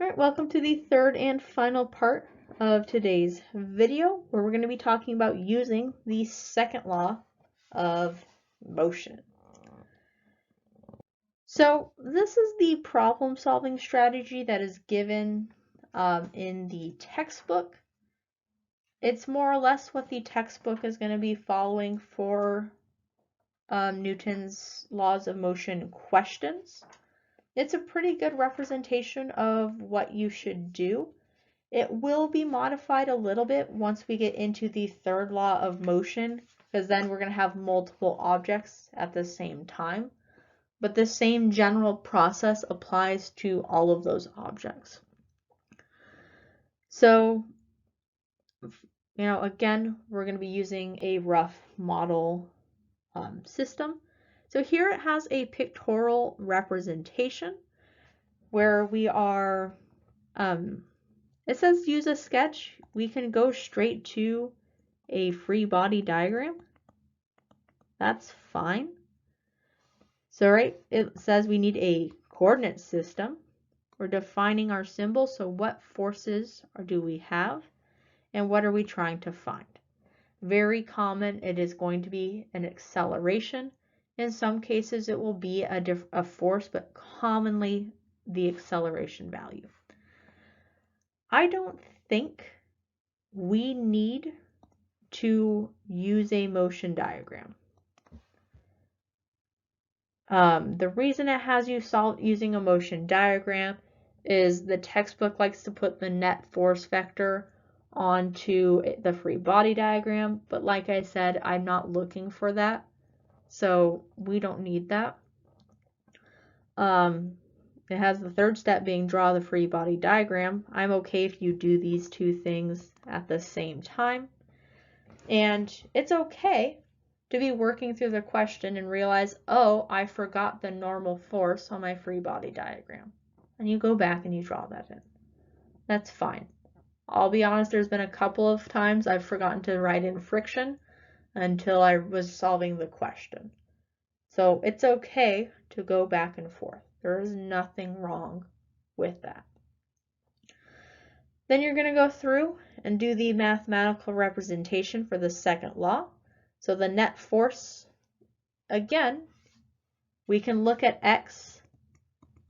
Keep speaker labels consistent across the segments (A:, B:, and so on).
A: Alright, welcome to the third and final part of today's video, where we're going to be talking about using the second law of motion. So this is the problem-solving strategy that is given in the textbook. It's more or less what the textbook is going to be following for Newton's laws of motion questions. It's a pretty good representation of what you should do. It will be modified a little bit once we get into the third law of motion, because then we're going to have multiple objects at the same time. But the same general process applies to all of those objects. So, again, we're going to be using a rough model system. So here it has a pictorial representation where we are, it says use a sketch. We can go straight to a free body diagram. That's fine. So right, it says we need a coordinate system. We're defining our symbol. So what forces do we have and what are we trying to find? Very common, it is going to be an acceleration. In some cases it will be a force, but commonly the acceleration value. I don't think we need to use a motion diagram. The reason it has you solve using a motion diagram is the textbook likes to put the net force vector onto the free body diagram, but like I said, I'm not looking for that, so we don't need that. It has the third step being draw the free body diagram. I'm okay if you do these two things at the same time. And it's okay to be working through the question and realize, oh, I forgot the normal force on my free body diagram. And you go back and you draw that in. That's fine. I'll be honest, there's been a couple of times I've forgotten to write in friction until I was solving the question. So it's okay to go back and forth. There is nothing wrong with that. Then you're going to go through and do the mathematical representation for the second law. So the net force, again, we can look at X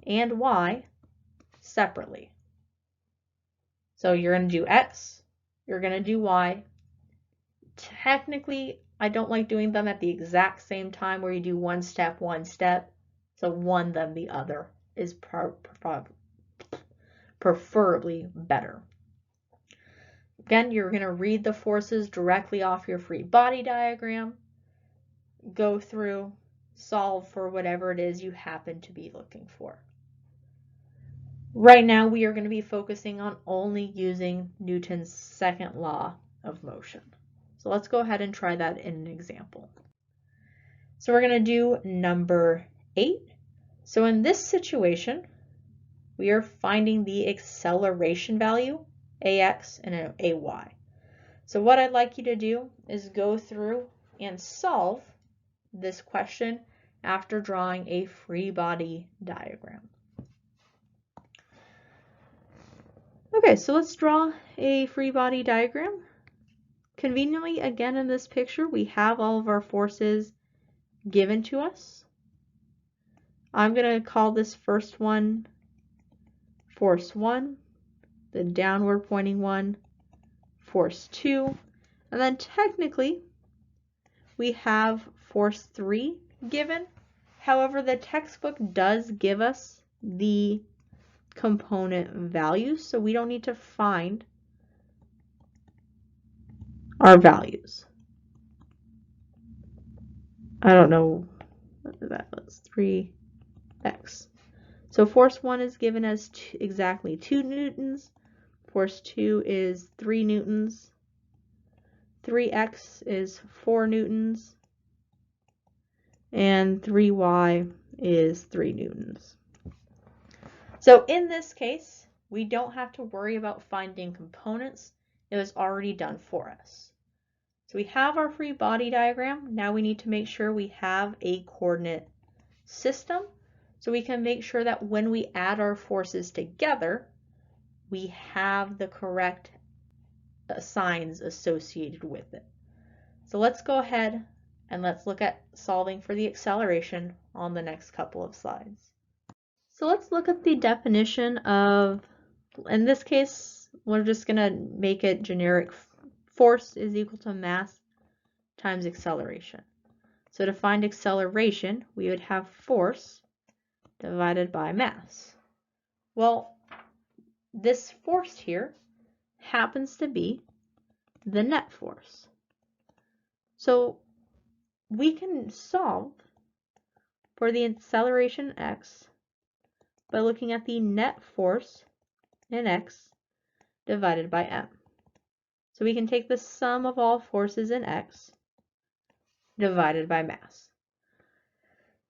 A: and Y separately. So you're going to do X, you're going to do Y. Technically, I don't like doing them at the exact same time where you do one step. So one then the other is preferably better. Again, you're going to read the forces directly off your free body diagram, go through, solve for whatever it is you happen to be looking for. Right now, we are going to be focusing on only using Newton's second law of motion. So let's go ahead and try that in an example. So we're going to do number 8. So in this situation, we are finding the acceleration value, AX and AY. So what I'd like you to do is go through and solve this question after drawing a free body diagram. Okay, so let's draw a free body diagram. Conveniently, again, in this picture, we have all of our forces given to us. I'm going to call this first one force 1, the downward pointing one force 2, and then technically we have force 3 given. However, the textbook does give us the component values, so we don't need to find our values. I don't know what that was, 3x. So force 1 is given as exactly 2 newtons. Force 2 is 3 newtons. 3x is 4 newtons. And 3y is 3 newtons. So in this case, we don't have to worry about finding components. It was already done for us. So we have our free body diagram. Now we need to make sure we have a coordinate system so we can make sure that when we add our forces together, we have the correct signs associated with it. So let's go ahead and let's look at solving for the acceleration on the next couple of slides. So let's look at the definition of, in this case, we're just going to make it generic. Force is equal to mass times acceleration. So to find acceleration, we would have force divided by mass. Well, this force here happens to be the net force. So we can solve for the acceleration x by looking at the net force in x divided by m. So we can take the sum of all forces in x divided by mass.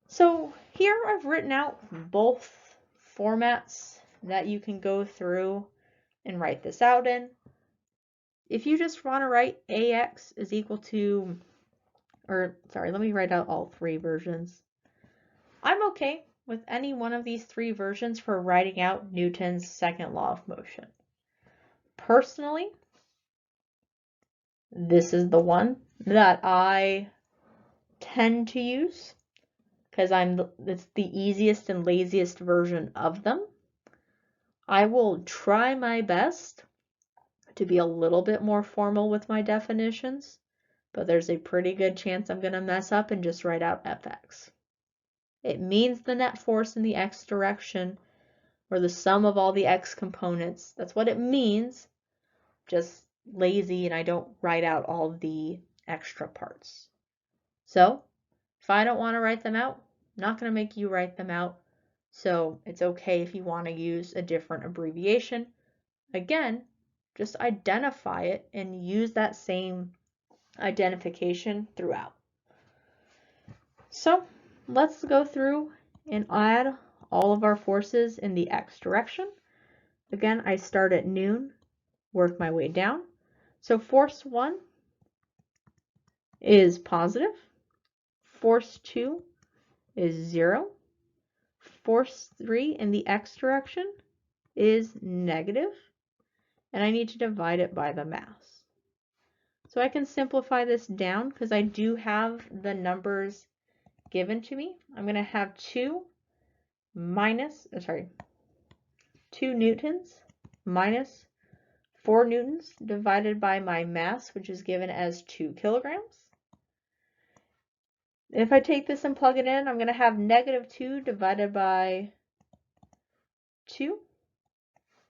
A: So here I've written out both formats that you can go through and write this out in. If you just want to write ax is equal to, or sorry, let me write out all three versions. I'm okay with any one of these three versions for writing out Newton's second law of motion. Personally, this is the one that I tend to use because it's the easiest and laziest version of them. I will try my best to be a little bit more formal with my definitions, but there's a pretty good chance I'm going to mess up and just write out Fx. It means the net force in the x direction, or the sum of all the x components. That's what it means. Just lazy, and I don't write out all the extra parts. So if I don't want to write them out, I'm not going to make you write them out. So it's okay if you want to use a different abbreviation. Again, just identify it and use that same identification throughout. So let's go through and add all of our forces in the x direction. Again, I start at noon, work my way down. So force 1 is positive, force 2 is 0, force 3 in the x direction is negative, and I need to divide it by the mass. So I can simplify this down because I do have the numbers given to me. I'm going to have 2 newtons minus 4 newtons divided by my mass, which is given as 2 kilograms. If I take this and plug it in, I'm going to have negative 2 divided by 2.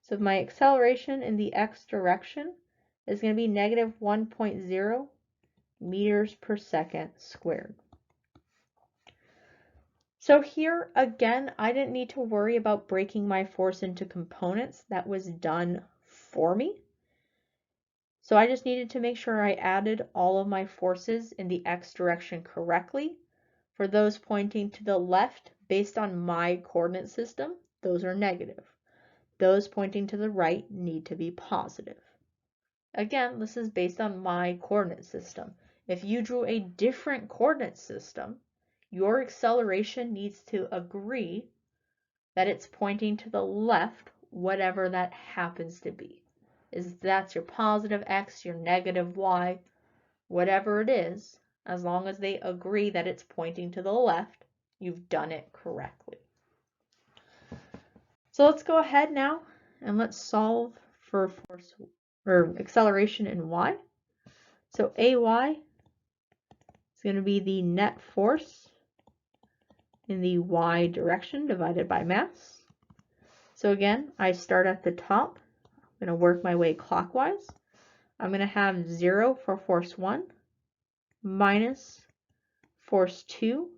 A: So my acceleration in the x direction is going to be negative 1.0 meters per second squared. So here, again, I didn't need to worry about breaking my force into components. That was done for me. So I just needed to make sure I added all of my forces in the x direction correctly. For those pointing to the left, based on my coordinate system, those are negative. Those pointing to the right need to be positive. Again, this is based on my coordinate system. If you drew a different coordinate system, your acceleration needs to agree that it's pointing to the left, whatever that happens to be. That's your positive x, your negative y, whatever it is, as long as they agree that it's pointing to the left, you've done it correctly. So let's go ahead now and let's solve for force or acceleration in y. So AY is going to be the net force in the y direction divided by mass. So again, I start at the top. I'm going to work my way clockwise. I'm going to have 0 for force 1 minus force 2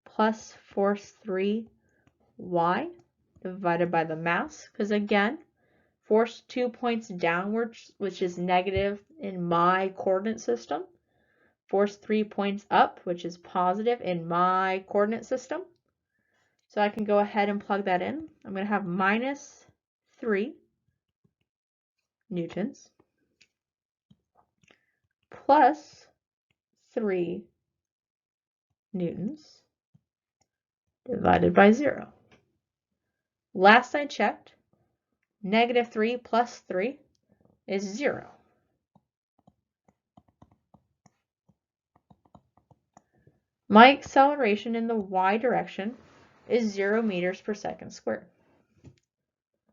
A: plus force 3 y divided by the mass, because again, force 2 points downwards, which is negative in my coordinate system. Force 3 points up, which is positive in my coordinate system. So I can go ahead and plug that in. I'm going to have minus 3 newtons plus 3 newtons divided by 0. Last I checked, negative 3 plus 3 is 0. My acceleration in the y direction is 0 meters per second squared.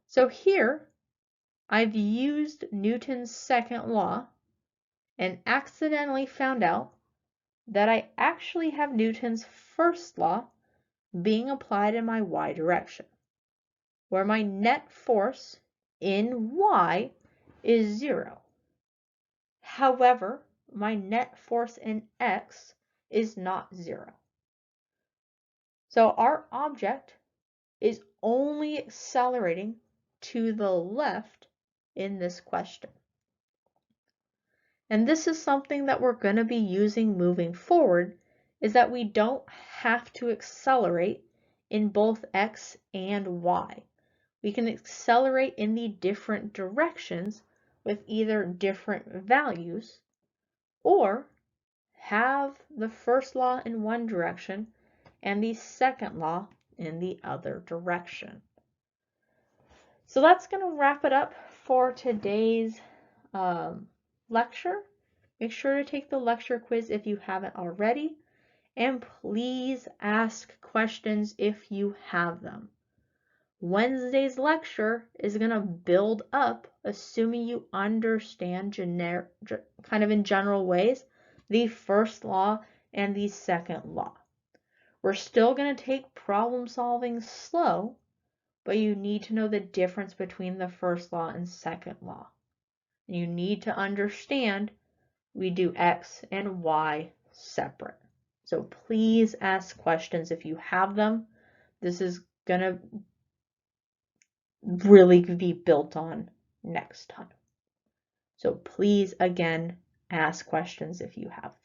A: So here, I've used Newton's second law and accidentally found out that I actually have Newton's first law being applied in my y direction, where my net force in y is 0. However, my net force in x is not 0. So our object is only accelerating to the left in this question. And this is something that we're going to be using moving forward, is that we don't have to accelerate in both x and y. We can accelerate in the different directions with either different values, or have the first law in one direction and the second law in the other direction. So that's going to wrap it up for today's lecture. Make sure to take the lecture quiz if you haven't already, and please ask questions if you have them. Wednesday's lecture is going to build up, assuming you understand kind of in general ways, the first law and the second law. We're still going to take problem solving slow, but you need to know the difference between the first law and second law. You need to understand we do x and y separate. So please ask questions if you have them. This is going to really be built on next time. So please, again, ask questions if you have them.